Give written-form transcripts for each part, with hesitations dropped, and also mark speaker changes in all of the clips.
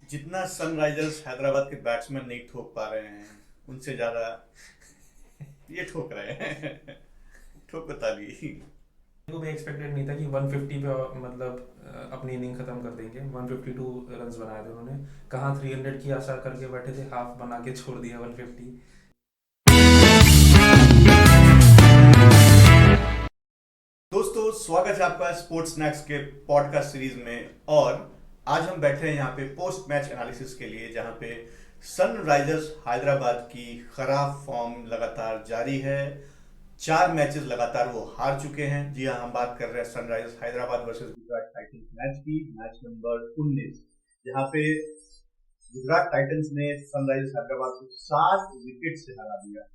Speaker 1: जितना सनराइजर्स हैदराबाद के बैट्समैन नहीं ठोक पा रहे हैं उनसे ज्यादा ये ठोक रहे हैं। ठोक बता दी।
Speaker 2: को भी एक्सपेक्टेड नहीं था कि 150 पे मतलब अपनी इनिंग खत्म कर देंगे। 152 रन्स बनाए थे उन्होंने। कहाँ 300 की आशा करके बैठे थे, हाफ बना के छोड़ दिया 150।
Speaker 1: दोस्तों, स्वागत है आपका स्पोर्ट्स स्नैक्स के पॉडकास्ट सीरीज में। और आज हम बैठे हैं यहाँ पे पोस्ट मैच एनालिसिस के लिए, जहाँ पे सनराइजर्स हैदराबाद की खराब फॉर्म लगातार जारी है। 4 मैचेस लगातार वो हार चुके हैं। जी हाँ, हम बात कर रहे हैं Sunrisers Hyderabad versus Gujarat Titans match की, मैच नंबर 19, जहाँ पे गुजरात टाइटंस ने सनराइजर्स हैदराबाद को 7 विकेट से हरा दिया।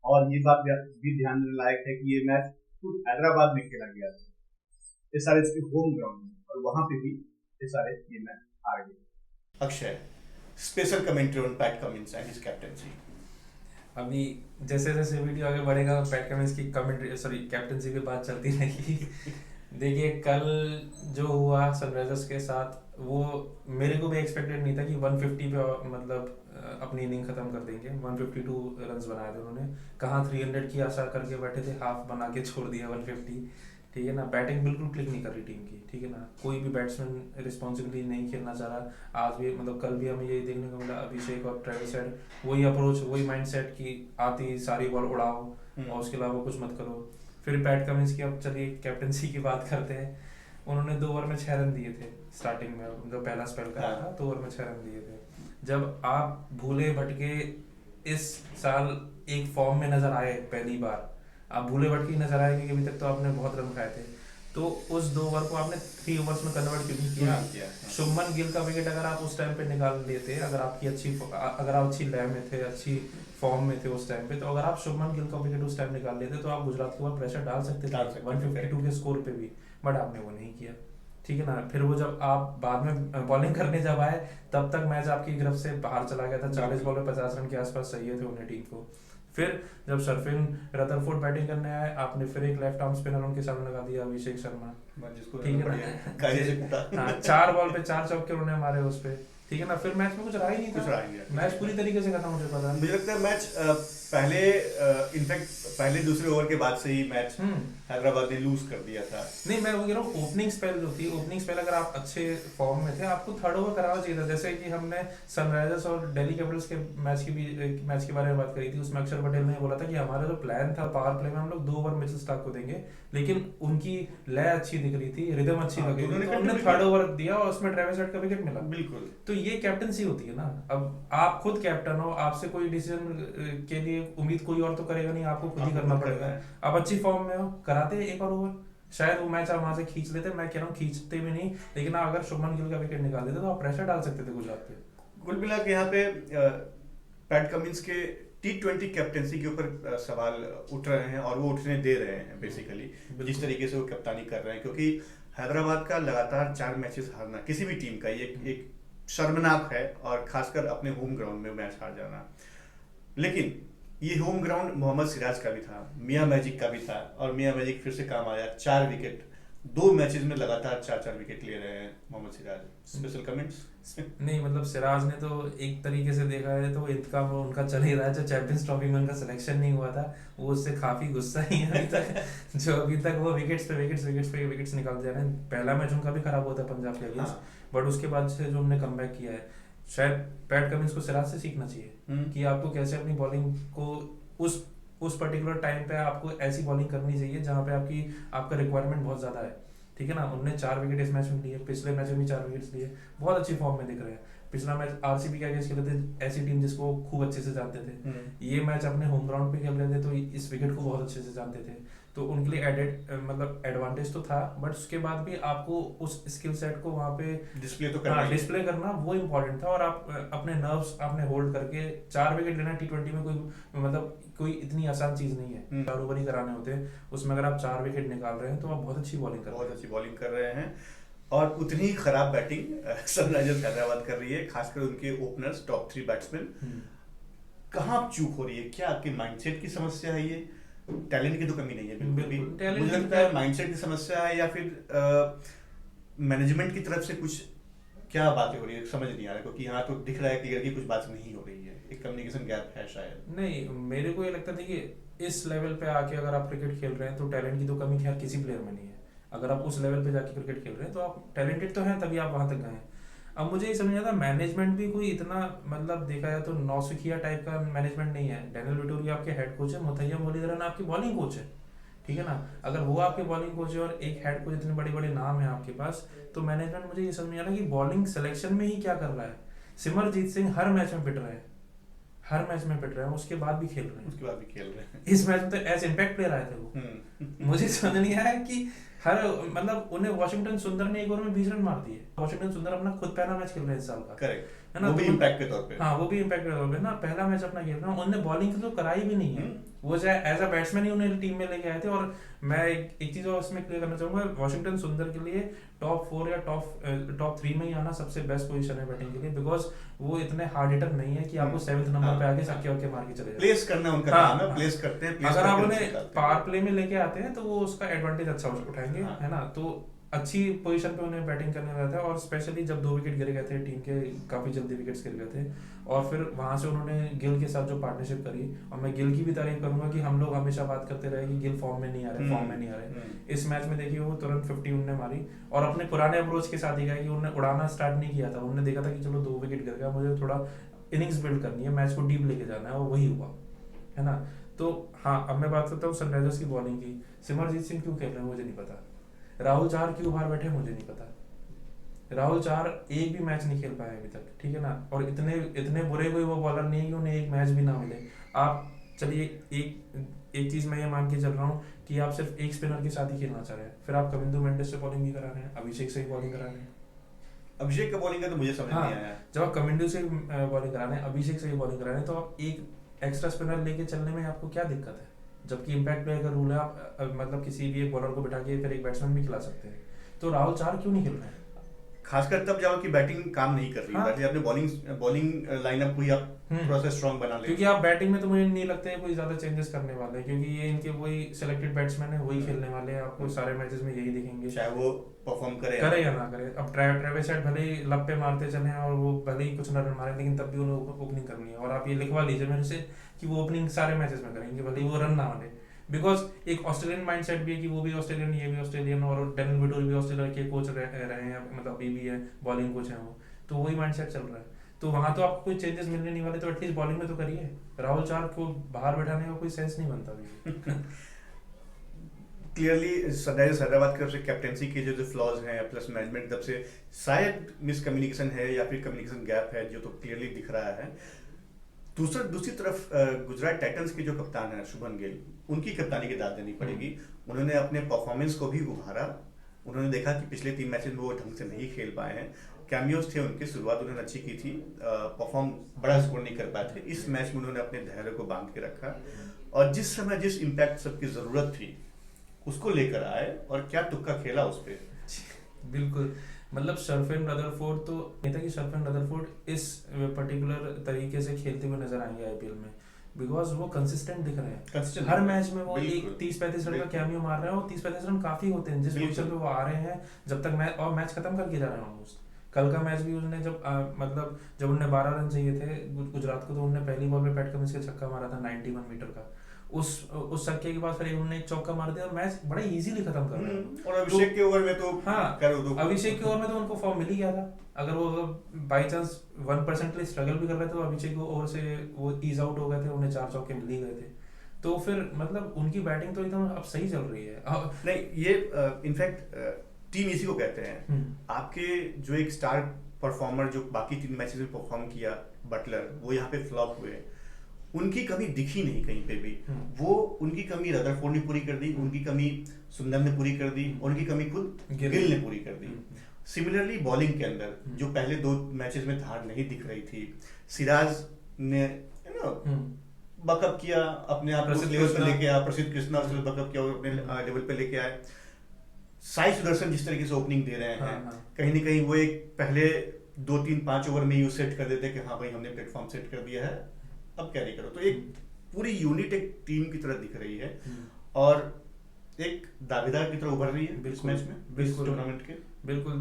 Speaker 1: और ये बात भी ध्यान देने लायक है कि ये मैच खुद हैदराबाद में खेला गया था, ये सारे इसके होम ग्राउंड में, और वहां पे भी ये सारे ये मैच हार गए। Akshay, special commentary on PAT Cummins and his captaincy.
Speaker 2: अभी जैसे जैसे वीडियो आगे बढ़ेगा, पैट कमिंस की कमेंट्री, सॉरी, कैप्टनसी की बात चलती रहेगी। देखिए, कल जो हुआ सनराइजर्स के साथ, वो मेरे को भी एक्सपेक्टेड नहीं था कि 150 पे मतलब अपनी इनिंग खत्म कर देंगे। 152 रन्स बनाए थे उन्होंने। कहाँ 300 की आशा करके बैठे थे, हाफ बना के छोड़ दिया 150। ठीक है ना, बैटिंग बिल्कुल क्लिक नहीं कर रही टीम की। ठीक है ना, कोई भी बैट्समैन रिस्पॉन्सिबिलिटी नहीं खेलना चाह रहा। आज भी मतलब कल भी हमें यही देखने को मिला, अभिषेक और ट्रेविस हेड वही अप्रोच, वही माइंडसेट की आती सारी बॉल उड़ाओ और उसके अलावा कुछ मत करो। फिर पैट कमिंस की, अब चलिए कैप्टनसी की बात करते हैं। उन्होंने 2 ओवर में 6 रन दिए थे स्टार्टिंग में, जो पहला स्पेल करा था। 2 ओवर में 6 रन दिए थे। जब आप भूले भटके इस साल एक फॉर्म में नजर आए पहली बार, आप भूले भटके नजर आए क्योंकि अभी तक तो आपने बहुत रन खाए थे, तो उस 2 ओवर को आपने 3 ओवर्स में कन्वर्ट क्यों नहीं किया? शुभमन गिल का विकेट अगर आप उस टाइम पे निकाल लेते, अगर आप अच्छी लय में थे, अच्छी फॉर्म में थे उस टाइम पे, तो अगर आप शुभमन गिल का विकेट उस टाइम निकाल लेते तो आप गुजरात के ऊपर प्रेशर डाल सकते थे 152 के स्कोर पे भी। बट आपने वो नहीं किया। ठीक है ना, फिर वो जब आप बाद में बॉलिंग करने जब आए, तब तक मैच आपकी गिरफ्त से बाहर चला गया था। 40 बॉल में 50 रन के आसपास चाहिए थे उन्हें टीम को। फिर जब सरफिन रदरफोर्ड बैटिंग करने आए, आपने फिर एक लेफ्ट आर्म स्पिनर उनके सामने लगा दिया, अभिषेक शर्मा। ठीक है ना, हाँ, 4 बॉल पे 4 चौके उन्होंने मारे उस पे। ठीक है ना, फिर मैच में कुछ रहा ही नहीं था। मैच पूरी तरीके से खत्म हो चुका था।
Speaker 1: मुझे लगता है मैच पहले इनफैक्ट पहले दूसरे ओवर के बाद से ही मैच हैदराबाद ने लूज कर दिया था।
Speaker 2: नहीं, मैं वो कह रहा हूँ, ओपनिंग स्पेल जो थी, ओपनिंग स्पेल अगर आप अच्छे फॉर्म में थे, आपको 3rd ओवर कराना चाहिए था। जैसे कि हमने सनराइजर्स और दिल्ली कैपिटल्स के मैच के बारे में बात करी थी, उसमें अक्षर पटेल ने बोला था कि हमारा जो प्लान था पावर प्ले में, हम लोग 2 ओवर मिचेल स्टार्क को देंगे, लेकिन उनकी लय अच्छी दिख रही थी, रिदम अच्छी लग रही थी, तो उन्होंने 3rd ओवर दिया और उसमें ट्रेविस हेड का विकेट मिला।
Speaker 1: बिल्कुल।
Speaker 2: तो ये कैप्टनसी होती है ना। अब आप खुद कैप्टन हो, आपसे कोई डिसीजन के लिए उम्मीद कोई और तो करेगा नहीं, आपको खुद ही करना पड़ेगा। आप अच्छी फॉर्म में हो, कराते एक और ओवर, शायद वो मैच आप वहां से खींच लेते। मैं कह रहा हूँ खींचते भी नहीं, लेकिन अगर शुभमन गिल का विकेट निकाल देते तो आप प्रेशर डाल सकते थे गुजरात पे।
Speaker 1: कुल मिला के यहाँ पे पैट कमिंस के T20 कैप्टनसी के ऊपर सवाल उठ रहे हैं, और वो उठने दे रहे हैं बेसिकली, जिस तरीके से वो कप्तानी कर रहे हैं। क्योंकि हैदराबाद का लगातार 4 मैचेस हारना किसी भी टीम का एक शर्मनाक है, और खासकर अपने होम ग्राउंड में मैच हार जाना। लेकिन ये होम ग्राउंड मोहम्मद सिराज का भी था, मियां मैजिक का भी था, और मियां मैजिक फिर से काम आया। 4 विकेट 2 मैचेस में लगातार 4-4 विकेट ले रहे हैं मोहम्मद सिराज। Special comments.
Speaker 2: नहीं मतलब सिराज ने तो एक तरीके से देखा है तो इनका वो उनका चल ही रहा है। जो चैंपियंस ट्रॉफी में उनका सिलेक्शन नहीं हुआ था, वो उससे काफी गुस्सा ही है अभी तक। जो अभी तक वो विकेट्स निकालते जा रहे हैं। पहला मैच उनका भी खराब हुआ था पंजाब के अगेंस्ट, बट उसके बाद से जो हमने कमबैक किया है, शायद पैट कमिंस को सिराज से सीखना चाहिए कि आपको कैसे अपनी बॉलिंग को उस उस पर्टिकुलर टाइम पे आपको ऐसी बॉलिंग करनी चाहिए जहां पे आपका रिक्वायरमेंट बहुत ज्यादा है। ठीक है ना, उनने 4 विकेट इस मैच में लिए, पिछले मैच में भी 4 विकेट लिए, बहुत अच्छी फॉर्म में दिख रहे हैं। पिछला मैच आरसीबी के अगेंस्ट खेले थे, ऐसी टीम जिसको खूब अच्छे से जानते थे। ये मैच अपने होम ग्राउंड पे खेल रहे थे, तो इस विकेट को बहुत अच्छे से जानते थे। तो उनके लिए एडेड मतलब एडवांटेज तो था, बट उसके बाद भी आपको उस स्किल सेट को वहाँ पे डिस्प्ले करना वो इम्पोर्टेंट था। और आप अपने नर्व्स आपने होल्ड करके 4 विकेट लेना T20 में कोई इतनी आसान चीज नहीं है। 4 ओवर ही कराने होते हैं, उसमें अगर आप 4 विकेट निकाल रहे हैं तो आप बहुत अच्छी बॉलिंग
Speaker 1: कर रहे हैं। और उतनी ही खराब बैटिंग सनराइजर्स हैदराबाद कर रही है, खासकर उनके ओपनर्स, टॉप 3 बैट्समैन। कहाँ चूक हो रही है? क्या आपके माइंडसेट की समस्या है? ये टैलेंट की तो कमी नहीं है बिल्कुल भी, मुझे लगता है माइंडसेट की समस्या है, या फिर मैनेजमेंट की तरफ से कुछ क्या बातें हो रही है समझ नहीं आ रहा, क्योंकि यहाँ तो दिख रहा है क्लियर कि कुछ बात नहीं हो रही है, एक कम्युनिकेशन गैप है शायद।
Speaker 2: नहीं, मेरे को ये लगता था कि इस लेवल पे आके अगर आप क्रिकेट खेल रहे हैं तो टैलेंट की तो कमी खैर किसी प्लेयर में नहीं है। अगर आप उस लेवल पे जाके क्रिकेट खेल रहे हैं तो आप टैलेंटेड तो हैं, तभी आप वहां तक गए हैं। अब मुझे ये समझ नहीं आता, मैनेजमेंट भी कोई इतना मतलब देखा जाए तो नौसिखिया टाइप का मैनेजमेंट नहीं है। डैनियल विटोरिया आपके हेड कोच है, मुथैया मुरलीधरन आपकी बॉलिंग कोच है, ठीक है ना। अगर वो आपके बॉलिंग कोच है और एक हेड कोच, इतने बड़े बड़े नाम है आपके पास, तो मैनेजमेंट मुझे ये समझ नहीं आ रहा कि बॉलिंग सिलेक्शन में ही क्या कर रहा है। सिमरजीत सिंह हर मैच में पिट रहे हैं, हर मैच में पिट रहे हैं, उसके बाद भी खेल रहे हैं,
Speaker 1: उसके बाद भी खेल रहे हैं।
Speaker 2: इस मैच में तो एज इम्पैक्ट प्लेयर आए थे वो। मुझे समझ नहीं आया कि हर मतलब उन्हें वॉशिंगटन सुंदर ने एक ओवर में 20 रन मार दिए। वॉशिंगटन सुंदर अपना खुद पहला मैच खेल रहे हैं इस साल का,
Speaker 1: करेक्ट,
Speaker 2: है ना।
Speaker 1: वो भी
Speaker 2: तो
Speaker 1: इम्पैक्ट के तौर पे।
Speaker 2: हाँ, वो भी इम्पैक्ट के तौर पे ना पहला मैच अपना खेल रहा हूँ। उन्होंने बॉलिंग तो कराई भी नहीं है, वो चाहे एज अ बैट्समैन ही उन्हें टीम में लेके आए थे। और मैं एक चीज और उसमें क्लियर करना चाहूंगा, वॉशिंगटन सुंदर के लिए टॉप 4 या टॉप 3 में ही आना सबसे बेस्ट पोजीशन है बैटिंग के लिए, बिकॉज वो इतने हार्ड हिटर नहीं है कि आपको 7th नंबर पे आके छक्के वक्के मार के चले जाए।
Speaker 1: प्लेस करना उनका काम है, प्लेस करते हैं,
Speaker 2: अगर आप उन्हें पावर प्ले में लेके आते हैं तो वो उसका एडवांटेज अच्छा उठाएंगे, है ना। तो अच्छी पोजीशन पे उन्हें बैटिंग करने रहता है। और स्पेशली जब 2 विकेट गिर गए थे टीम के, काफी जल्दी विकेट्स गिर गए थे, और फिर वहां से उन्होंने गिल के साथ जो पार्टनरशिप करी, और मैं गिल की भी तारीफ करूंगा कि हम लोग हमेशा बात करते रहे कि गिल फॉर्म में नहीं आ रहे, फॉर्म में नहीं आ रहे। इस मैच में देखिए वो तुरंत 50 उन्होंने मारी, और अपने पुराने अप्रोच के साथ ही गया कि उन्होंने उड़ाना स्टार्ट नहीं किया था। उन्होंने देखा था कि चलो 2 विकेट गिर गया, मुझे थोड़ा इनिंग्स बिल्ड करनी है, मैच को डीप लेके जाना है, और वही हुआ, है ना। तो हाँ, अब मैं बात करता हूँ सनराइजर्स की बॉलिंग की। सिमरजीत सिंह क्यों खेल रहे हैं मुझे नहीं पता, राहुल चार क्यों बाहर बैठे मुझे नहीं पता। राहुल चार एक भी मैच नहीं खेल पाए अभी तक, ठीक है ना। और इतने बुरे कोई वो बॉलर नहीं है कि उन्हें एक मैच भी ना मिले। आप चलिए एक चीज मैं ये मान के चल रहा हूँ कि आप सिर्फ एक स्पिनर के साथ ही खेलना चाह रहे हैं, फिर आप कविंदु मेंडिस से बॉलिंग भी करा रहे हैं, अभिषेक से ही बॉलिंग करा रहे हैं।
Speaker 1: अभिषेक का बॉलिंग का तो मुझे समझ नहीं आया।
Speaker 2: जब आप कविंदु से बॉलिंग करा रहे हैं, अभिषेक से ही बॉलिंग करा रहे हैं, तो आप एक एक्स्ट्रा स्पिनर लेके चलने में आपको क्या दिक्कत है। जबकि इम्पैक्ट प्लेयर का रूल है, आप मतलब किसी भी एक बॉलर को बिठा के फिर एक बैट्समैन भी खिला सकते हैं। तो राहुल चार क्यों नहीं खेल रहे हैं,
Speaker 1: खासकर तब जब आपकी बैटिंग काम नहीं कर रही है। हाँ? अपने बॉलिंग लाइनअप को ही आप थोड़ा सा स्ट्रांग बना ले,
Speaker 2: क्योंकि आप बैटिंग में तो मुझे नहीं लगता है कोई ज्यादा चेंजेस करने वाले हैं, क्योंकि ये इनके वही सिलेक्टेड बैट्समैन है, वही खेलने वाले हैं, आपको सारे मैचेस में यही दिखेंगे,
Speaker 1: चाहे वो परफॉर्म करे
Speaker 2: या ना करे। अब ट्रेविस हेड भले ही लप पे मारते चले और वो भले ही कुछ न रन मारे, लेकिन तब भी उन्हें ओपनिंग करनी है। और आप ये लिखवा लीजिए मेरे से कि वो ओपनिंग सारे मैचेस में करेंगे, भले ही वो रन ना मारे, बिकॉज एक ऑस्ट्रेलियन माइंडसेट भी है कि वो भी ऑस्ट्रेलियन, ये भी ऑस्ट्रेलियन, और डैनियल विटोरिया भी ऑस्ट्रेलिया के कोच रहे हैं, मतलब अभी भी है बॉलिंग कोच है वो, तो वही माइंडसेट चल रहा है। तो वहां तो आपको कोई चेंजेस मिलने नहीं वाले, तो एटलीस्ट बॉलिंग में तो करिए। राहुल चार को बाहर बैठाने का कोई सेंस नहीं बनता भी।
Speaker 1: क्लियरली सनराइजर्स हैदराबाद की तरफ से कैप्टेंसी के जो फ्लॉज हैं, प्लस मैनेजमेंट की तरफ से शायद मिसकम्युनिकेशन है या फिर कम्युनिकेशन गैप है, जो तो क्लियरली दिख रहा है। दूसरी तरफ गुजरात टाइटंस के जो कप्तान है शुभमन गिल, उनकी कप्तानी की दाद देनी पड़ेगी। उन्होंने अपने परफॉर्मेंस को भी उभारा। उन्होंने देखा कि पिछले 3 मैचेस में वो ढंग से नहीं खेल पाए हैं, कैमियोज थे उनकी, शुरुआत उन्होंने अच्छी की थी, परफॉर्म बड़ा स्कोर नहीं कर पाए थे। इस मैच में उन्होंने अपने धैर्य को बांध के रखा, और जिस समय जिस इम्पैक्ट सबकी जरूरत थी उसको लेकर आए, और क्या तुक्का खेला उस पर।
Speaker 2: बिल्कुल, मतलब शर्फेन रदरफोर्ड तो नहीं था कि शर्फेन रदरफोर्ड इस पर्टिकुलर तरीके से खेलते हुए नजर आएंगे आईपीएल में, बिकॉज वो कंसिस्टेंट दिख रहे हैं। हर मैच में वो एक 30-35 रन का कैमियो मार रहे हैं, और 30-35 रन काफी होते हैं जिस पोजीशन पे वो आ रहे हैं, जब तक मैच खत्म करके जा रहे हैं ऑलमोस्ट। कल का मैच भी उन्होंने जब उन्हें 12 रन चाहिए थे गुजरात को, तो उन्होंने पहली बॉल पे पैट कमिंस के छक्का मारा था 91 मीटर का। उस छक्के के बाद फिर उन्होंने एक चौका मार दिया और मैच बड़ा इजीली खत्म कर रहे हैं।
Speaker 1: और अभिषेक के ओवर में तो
Speaker 2: अभिषेक के ओवर में तो उनको फॉर्म मिल ही गया था। अगर वो बाई चांस 1% के लिए स्ट्रगल भी कर रहे थे, तो अभिषेक को ओवर से वो ईज आउट हो गए थे, उन्हें 4 चौके मिल ही गए थे। तो फिर मतलब उनकी बैटिंग तो एकदम अब सही चल रही है।
Speaker 1: नहीं, ये इनफैक्ट टीम इसी को कहते हैं। आपके जो एक स्टार परफॉर्मर जो बाकी 3 मैचेस में परफॉर्म किया, बटलर, वो यहाँ पे फ्लॉप हुए, उनकी कमी दिखी नहीं कहीं पे भी। वो उनकी कमी रदरफोर्ड ने पूरी कर दी, उनकी कमी सुंदर ने पूरी कर दी, और उनकी कमी खुद गिल ने पूरी कर दी। सिमिलरली बॉलिंग के अंदर जो पहले 2 मैचेस में धार नहीं दिख रही थी, सिराज ने बकअप किया, अपने आप को लेवल पे लेके आया, प्रसिद्ध कृष्णा उसने बकअप किया, अपने लेवल पे लेके आए। साई सुदर्शन जिस तरीके से ओपनिंग दे रहे हैं, कहीं ना कहीं वो एक पहले 2-3-5 ओवर में यू सेट कर देते कि हाँ भाई हमने प्लेटफॉर्म सेट कर दिया है, अब कैरी करो। तो एक पूरी यूनिट एक टीम की तरह दिख रही है, और एक दावेदार की तरह उभर रही है इस मैच में, इस टूर्नामेंट के।
Speaker 2: बिल्कुल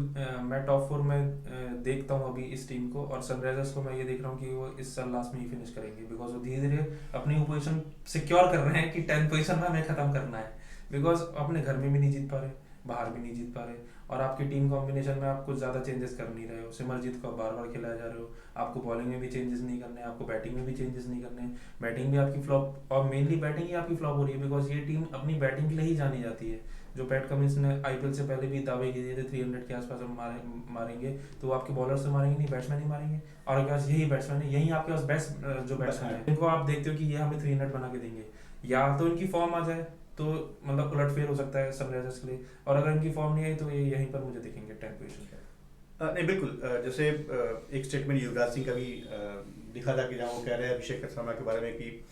Speaker 2: मैं टॉप 4 में देखता हूँ अभी इस टीम को, और सनराइजर्स को मैं ये देख रहा हूँ कि वो इस साल लास्ट में ही फिनिश करेंगे, बिकॉज वो धीरे धीरे अपनी पोजीशन सिक्योर कर रहे हैं कि 10th पोजीशन में हमें खत्म करना है, बिकॉज अपने घर में भी नहीं जीत पा रहे, बाहर भी नहीं जीत पा रहे, और आपकी टीम कॉम्बिनेशन में आप कुछ ज़्यादा चेंजेस कर नहीं रहे हो, सिमरजीत को आप बार बार खिलाए जा रहे हो, आपको बॉलिंग में भी चेंजेस नहीं करने, आपको बैटिंग में भी चेंजेस नहीं करने, बैटिंग भी आपकी फ्लॉप, और मेनली बैटिंग ही आपकी फ्लॉप हो रही है, बिकॉज ये टीम अपनी बैटिंग के लिए ही जानी जाती है। जो पैट कमिंस ने आईपीएल से पहले भी दावे किए थे 300 के आसपास हम मारेंगे, तो वो आपके बॉलर से मारेंगे नहीं, बैट्समैन ही मारेंगे, और आपके पास यही बैट्समैन है, यही आपके पास बेस्ट जो बैट्समैन है, इनको आप देखते हो कि ये हमें 300 बना के देंगे, या तो इनकी फॉर्म आ जाए तो मतलब उलटफेर हो सकता है सनराइजर्स के लिए, और अगर इनकी फॉर्म नहीं आई तो ये यहीं पर मुझे देखेंगे 10th पोजीशन पे।
Speaker 1: नहीं बिल्कुल, जैसे एक स्टेटमेंट युवराज सिंह का भी दिखा था कि जहाँ वो कह रहे हैं अभिषेक शर्मा के बारे में कि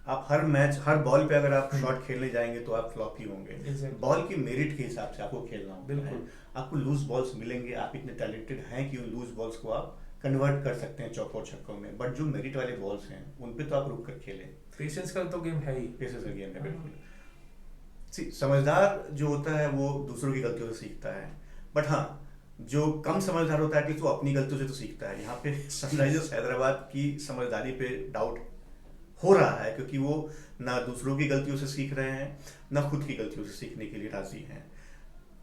Speaker 1: आप हर मैच हर बॉल पे अगर आप शॉट खेलने जाएंगे तो आप फ्लॉप ही होंगे।
Speaker 2: Exactly.
Speaker 1: बॉल की मेरिट के हिसाब से आपको खेलना होगा।
Speaker 2: बिल्कुल।
Speaker 1: आपको लूज बॉल्स मिलेंगे, आप इतने टैलेंटेड हैं कि उन लूज बॉल्स को आप कन्वर्ट कर सकते हैं चौकों छक्कों में, बट जो मेरिट वाले बॉल्स हैं उन पे तो आप रुक कर खेलें।
Speaker 2: पेशेंस का तो गेम है ही,
Speaker 1: पेशेंस का गेम है बिल्कुल। समझदार जो होता है वो दूसरों की गलतियों से सीखता है, बट हाँ जो कम समझदार होता है कि वो अपनी गलतियों से तो सीखता है। यहाँ पे सनराइजर्स हैदराबाद की समझदारी पे डाउट हो रहा है, क्योंकि वो ना दूसरों की गलतियों से सीख रहे हैं ना खुद की गलतियों से सीखने के लिए राजी हैं।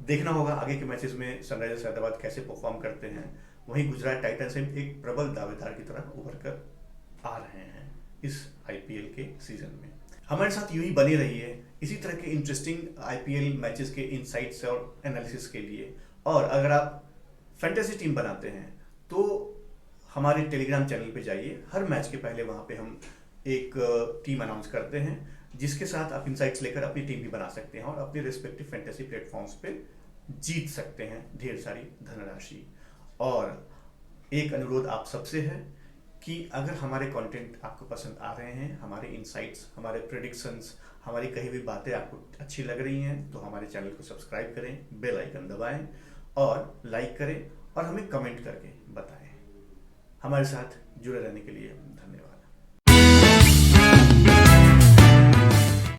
Speaker 1: देखना होगा आगे के मैचेस में सनराइजर्स हैदराबाद कैसे परफॉर्म करते हैं। वहीं गुजरात टाइटंस एक प्रबल दावेदार की तरह उभर कर आ रहे हैं इस आईपीएल के सीजन में। हमारे साथ यूं ही बने रहिए इसी तरह के इंटरेस्टिंग आईपीएल मैचेस के इनसाइट्स और एनालिसिस के लिए। और अगर आप फैंटेसी टीम बनाते हैं तो हमारे टेलीग्राम चैनल पे जाइए, हर मैच के पहले वहाँ पे हम एक टीम अनाउंस करते हैं जिसके साथ आप इनसाइट्स लेकर अपनी टीम भी बना सकते हैं और अपने रिस्पेक्टिव फैंटेसी प्लेटफॉर्म्स पे जीत सकते हैं ढेर सारी धनराशि। और एक अनुरोध आप सबसे है कि अगर हमारे कंटेंट आपको पसंद आ रहे हैं, हमारे इनसाइट्स, हमारे प्रेडिक्शंस, हमारी कही हुई बातें आपको अच्छी लग रही हैं, तो हमारे चैनल को सब्सक्राइब करें, बेल आइकन दबाएं और लाइक करें और हमें कमेंट करके बताएं। हमारे साथ जुड़े रहने के लिए धन्यवाद।